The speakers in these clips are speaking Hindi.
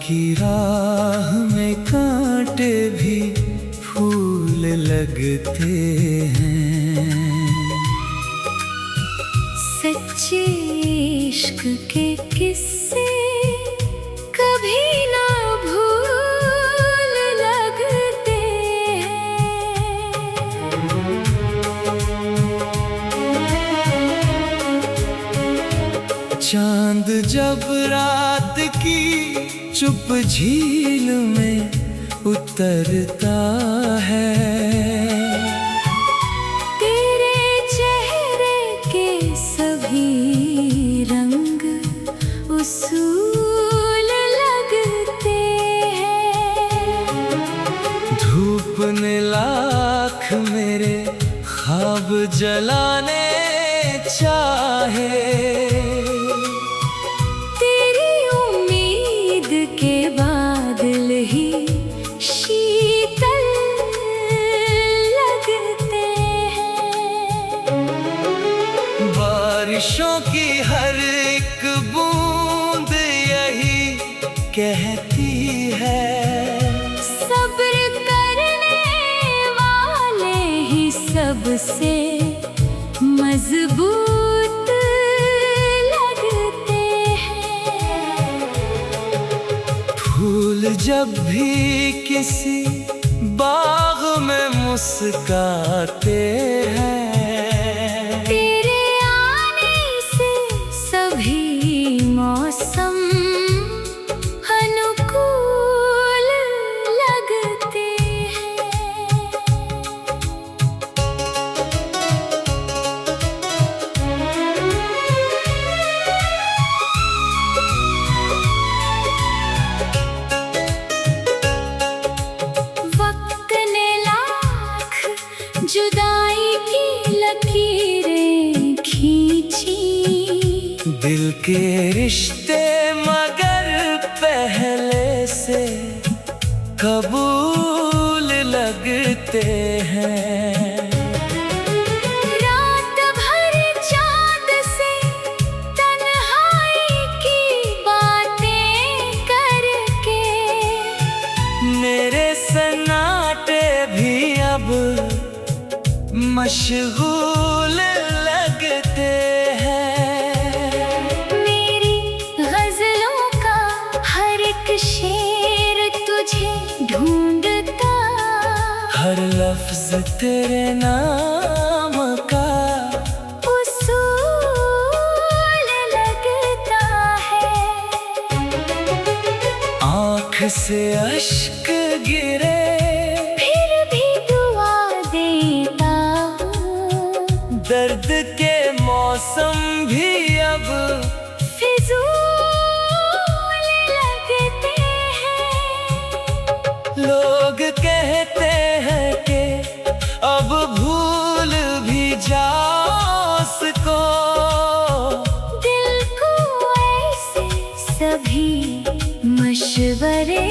की राह में कांटे भी फूल लगते हैं। सच्चे इश्क के किस्से कभी ना भूल लगते हैं। चांद जब रात की चुप झील में उतरता है, तेरे चेहरे के सभी रंग उसूल लगते हैं। धूप ने लाख मेरे ख्वाब जलाने चाहे, तेरी उम्मीद के बादल ही शीतल लगते हैं। बारिशों की हर एक बूंद यही कहती है, सब्र करने वाले ही सबसे मजबूत लगते हैं। फूल जब भी किसी बाग में मुस्काते हैं, तेरे आने से सभी मौसम अनुकूल लगते हैं। वक्त ने लाख जुदाई की लकीरें खींची, दिल के रिश्ते मगर पहले से कबूल लगते हैं। रात भर चांद से तन्हाई की बातें करके, मेरे सन्नाटे भी अब मशगूल लगते हैं। मेरी गजलों का हर एक शेर तुझे ढूंढता, हर लफ्ज तेरे नाम का उसूल लगता है। आँख से अश्क गिरे फिर भी दुआ देता हूँ, दर्द के मौसम भी अब फिजूल लगते हैं। लोग कहते हैं कि अब भूल भी जाओ उसको, दिल को ऐसे सभी मशवरे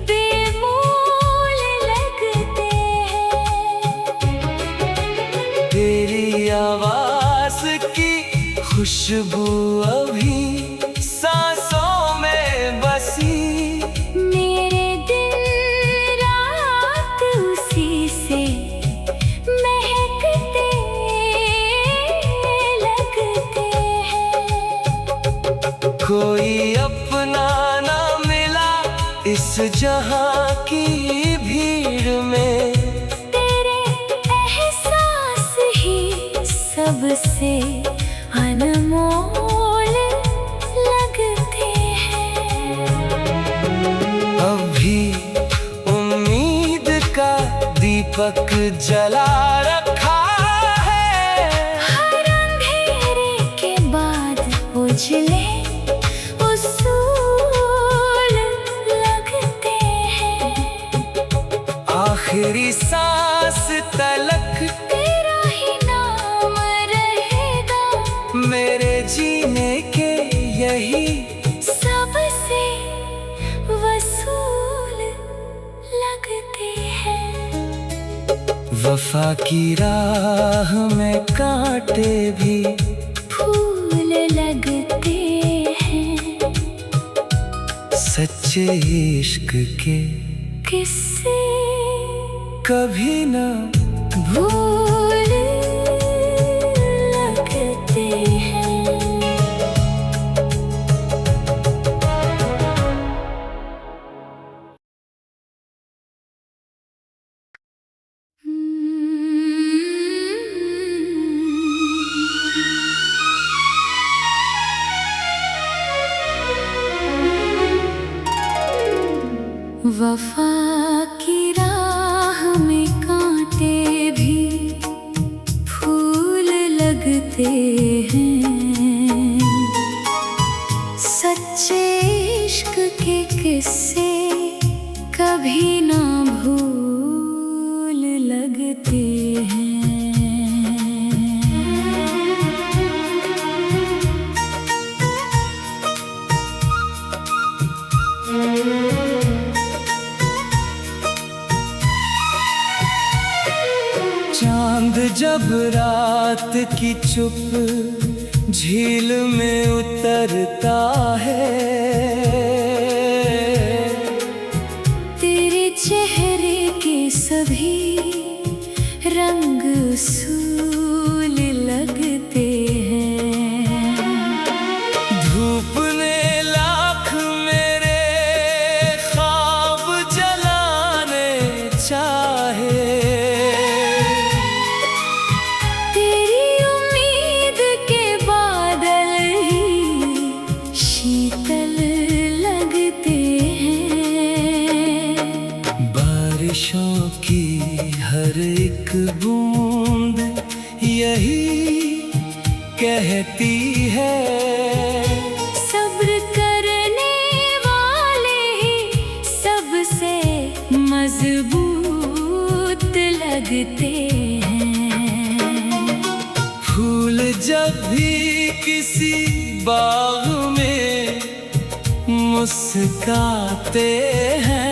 बेमोल लगते हैं। तेरी आवाज की खुशबू अभी सांसों में बसी, मेरे दिन रात उसी से महकते लगते हैं। कोई अपना ना मिला इस जहां की भीड़ में, तेरे एहसास ही सबसे अनमोल लगते हैं। अभी उम्मीद का दीपक जला रखा है, हर अंधेरे के बाद उजले उसूल लगते हैं। आखिरी सांस तलक तेरा ही नाम रहेगा, मेरे जीने के यही सबसे वसूल लगते हैं। वफा की राह में कांटे भी फूल लगते हैं। सच्चे इश्क के किससे कभी ना भूल लगते हैं। वफा की राह में कांटे भी फूल लगते हैं। सच्चे इश्क के किस्से कभी ना भूल लगते हैं। चांद जब रात की चुप झील में उतरता है, तेरे चेहरे के सभी रंग सूल लगते हैं। धूप ने लाख मेरे ख्वाब जलाने चाहे, बारिशों की हर एक बूंद यही कहती है, सब्र करने वाले ही सबसे मजबूत लगते हैं। फूल जब भी किसी बाग में मुस्काते हैं,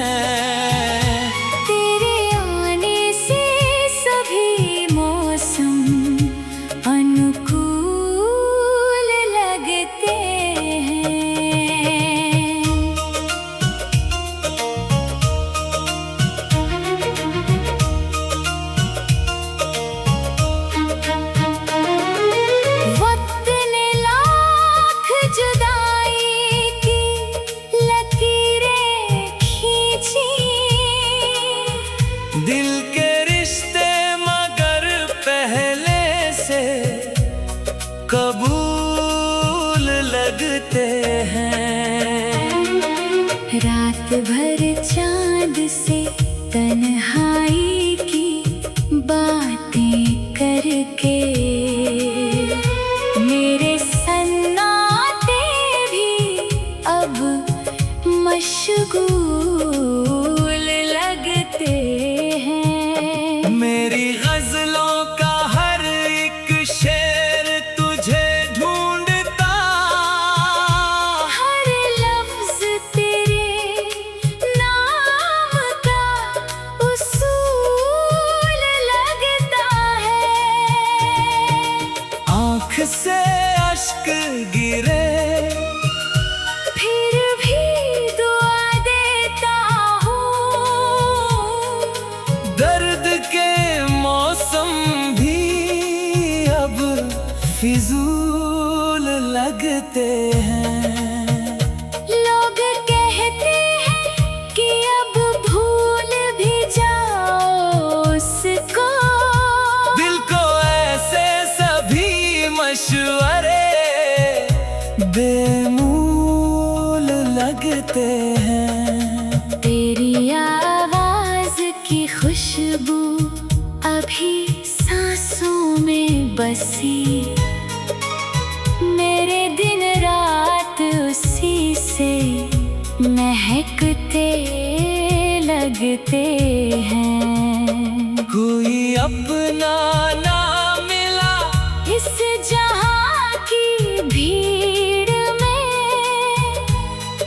दिल के रिश्ते मगर पहले से कबूल लगते हैं। रात भर चांद से तन्हाई की बातें करके मेरे सन्नाटे भी अब मशगूल लगते हैं। मेरी गजलों का हर एक शेर तुझे ढूंढता, हर लफ्ज तेरे नाम का उसूल लगता है। आँख से अश्क गिरे फिर भी दुआ देता हूँ, दर्द के मौसम भी अब फिजूल लगते हैं। लोग कहते हैं कि अब भूल भी जाओ उसको, दिल को ऐसे सभी मशवरे बेमूल लगते हैं। तेरी आवाज की खुशबू अभी सांसों में बसी, मेरे दिन रात उसी से महकते लगते हैं। कोई अपना ना मिला इस जहां की भीड़ में,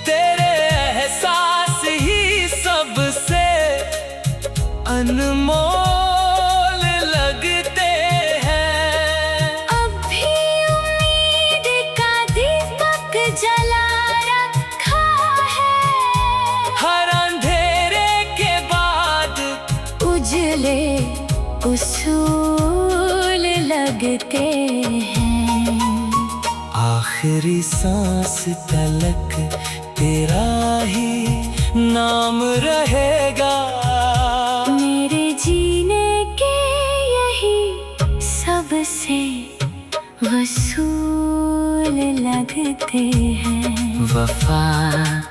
तेरे एहसास ही सबसे अनमोल लगते हैं। अब भी उम्मीद का दीपक जला रखा है, लगते हैं। आखिरी सांस तलक तेरा ही नाम रहेगा। मेरे जीने के यही सबसे वसूल लगते हैं। वफा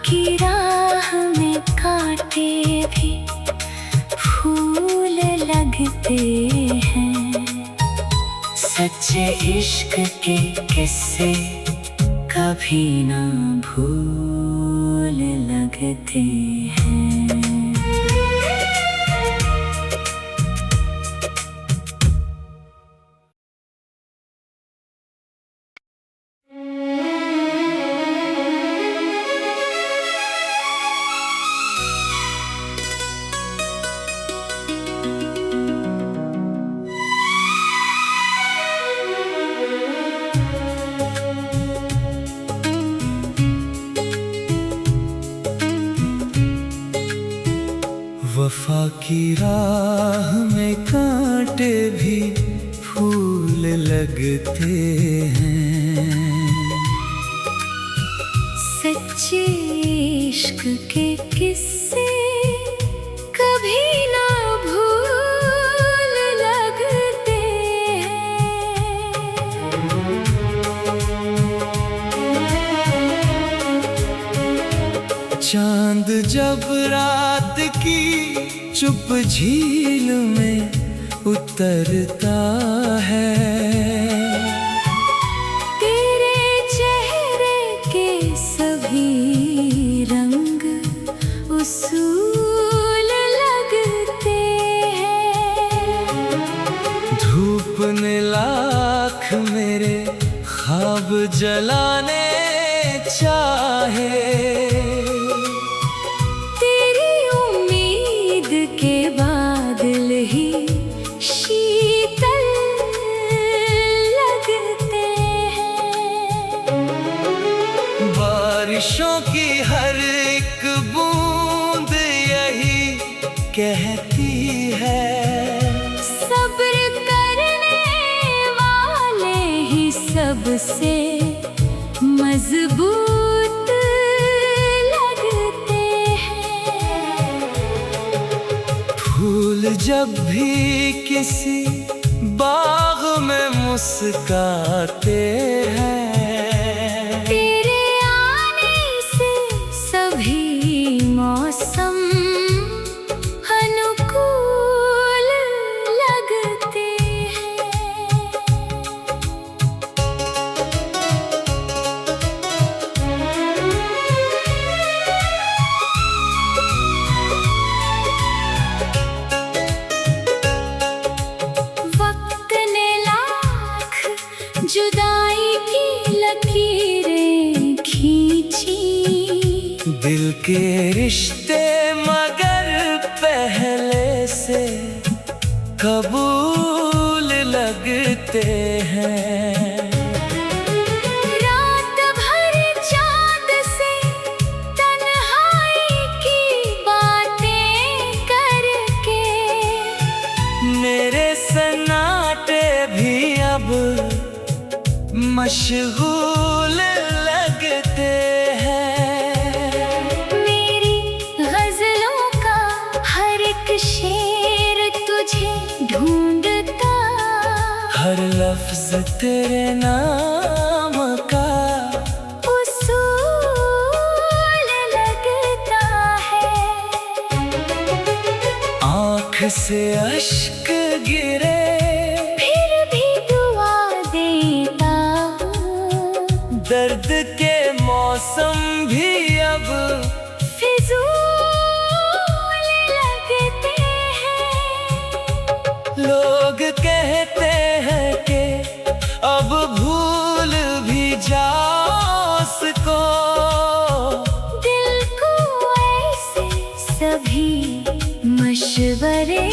की राह में कांटे भी फूल लगते हैं। सच्चे इश्क के किस्से कभी ना भूल लगते हैं। वफा की राह में कांटे भी फूल लगते हैं। सच्चे इश्क के किस्से कभी ना भूल लगते हैं। चांद जब रात की चुप झील में उतरता है, तेरे चेहरे के सभी रंग उसूल लगते हैं। धूप ने लाख मेरे ख्वाब जलाने चाहे, के बादल ही शीतल लगते हैं। बारिशों की हर एक बूंद यही कहती है, सब्र करने वाले ही सबसे मजबूत फूल जब भी किसी बाग में मुस्काते हैं, तेरे आने से सभी मौसम अनुकूल लगते हैं। जुदाई की लकीरें खींची, दिल के रिश्ते मगर पहले से कबूल लगते हैं। रात भर चांद से तन्हाई की बातें करके मेरे सन्नाटे भी अब मशगूल लगते हैं। मेरी गजलों का हर एक शेर तुझे ढूंढता, हर लफ्ज तेरे नाम का उसूल लगता है। आँख से अश्क गिरे दर्द के मौसम भी अब फिजूल लगते हैं। लोग कहते हैं कि अब भूल भी जाओ उसको, दिल को ऐसे सभी मशवरे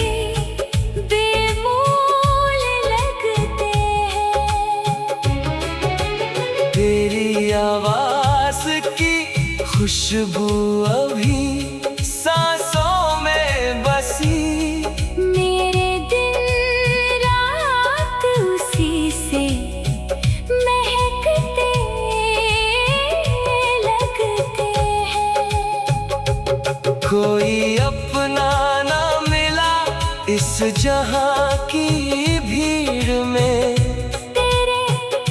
तेरी आवाज की खुशबू अभी सांसों में बसी, मेरे दिन रात उसी इस जहां की भीड़ में तेरे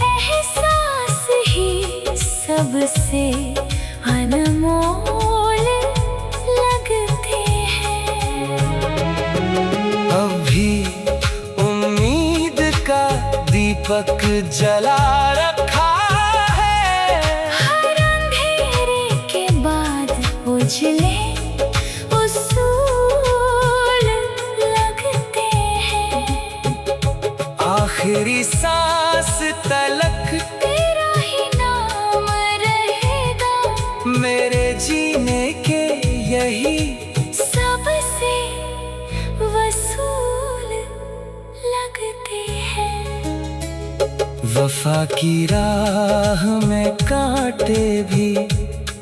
एहसास ही सबसे अनमोल लगते हैं। अभी उम्मीद का दीपक जला रखा है, हर अंधेरे के बाद उजले उसूल लगते हैं। आखिरी सांस तलक तेरा ही नाम रहेगा, मेरे जीने के यही सबसे वसूल लगते हैं। वफा की राह में कांटे भी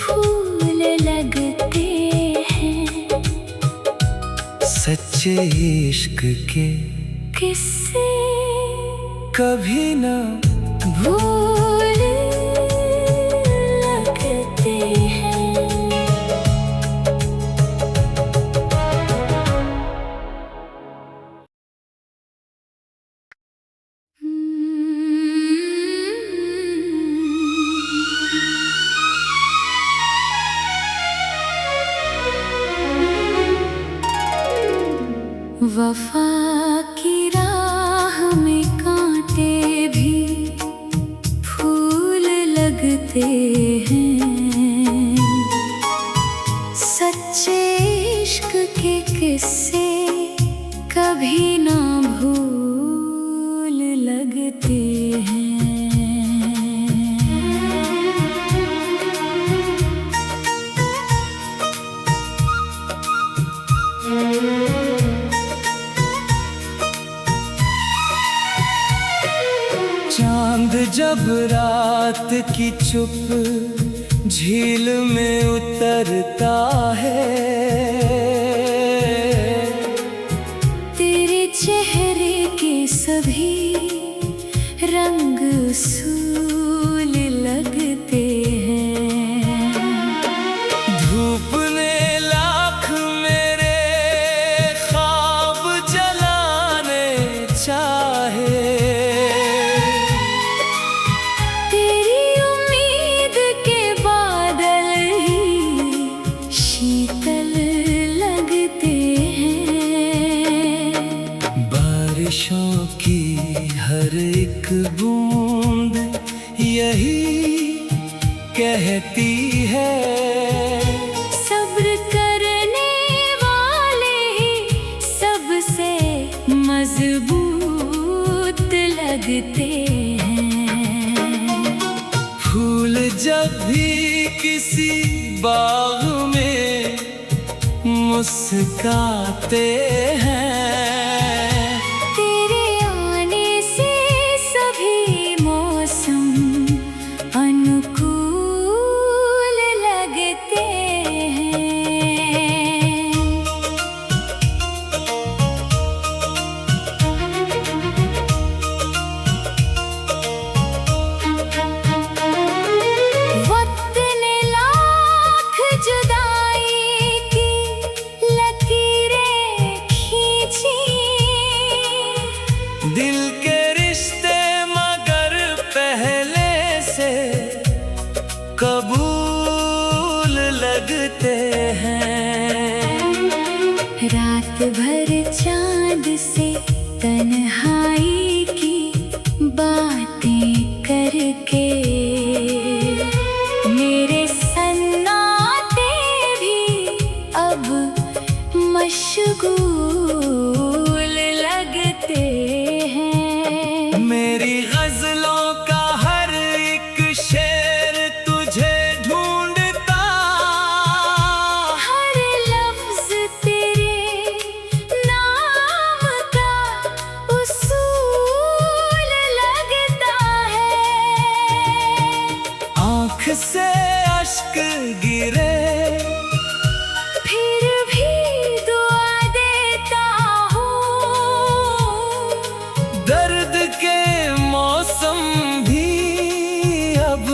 फूल लगते हैं। सच्चे इश्क के किससे कभी ना भूल लगते हैं। वफा की राह में कांटे भी फूल लगते हैं। सच्चे इश्क के किस्से कभी ना भूल लगते हैं। चांद जब रात की चुप झील में उतरता है, तेरे चेहरे के सभी रंग उसूल लगते हैं। धूप ने लाख मेरे ख्वाब जलाने चाहे, तेरी उम्मीद के बादल ही शीतल लगते हैं। बारिशों की हर एक बूंद यही कहती है, सब्र करने वाले ही सबसे मजबूत लगते हैं। फूल जब भी किसी बाग में मुस्काते हैं, तेरे आने से सभी मौसम अनुकूल लगते हैं। वक्त ने लाख जुदाई की लकीरें खींची, दिल के रिश्ते मगर पहले से कबूल लगते हैं। रात भर चांद से तन्हाई की बातें करके मेरे सन्नाटे भी अब मशगूल लगते हैं। मेरी गजलों का हर एक शेर तुझे ढूंढता, हर लफ्ज तेरे नाम का उसूल लगता है। आँख से अश्क गिरे फिर भी दुआ देता हूँ, दर्द के मौसम भी अब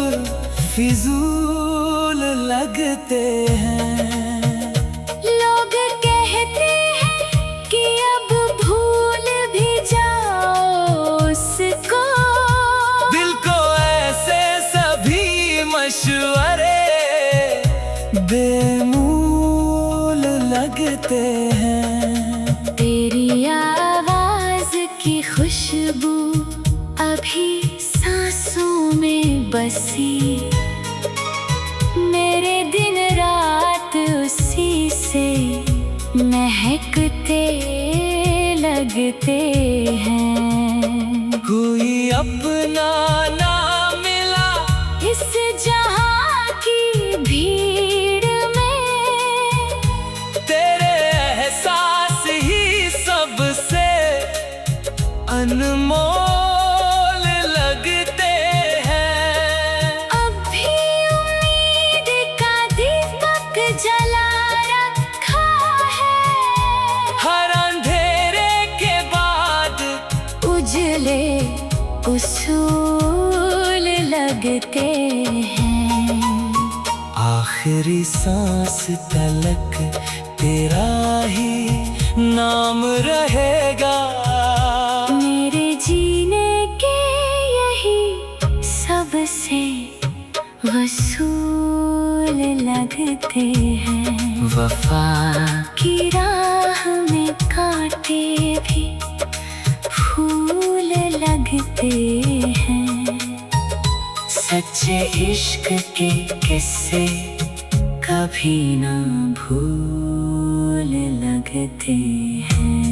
फिजूल लगते हैं। लोग कहते हैं कि अब कभी सांसों में बसी, मेरे दिन रात उसी से महकते लगते हैं। कोई अपना ना मिला इस जहां की भीड़ में, तेरे एहसास ही सबसे अनमोल लगते हैं। अब भी उम्मीद का दीपक जला रखा है, हर अंधेरे के बाद उजले उसूल लगते हैं। आखिरी सांस तलक तेरा ही नाम रहेगा। मेरे जीने के यही सबसे वसूल लगते हैं। वफा की राह में कांटे भी फूल लगते हैं। सच्चे इश्क के किस्से कभी ना भूल लगते हैं।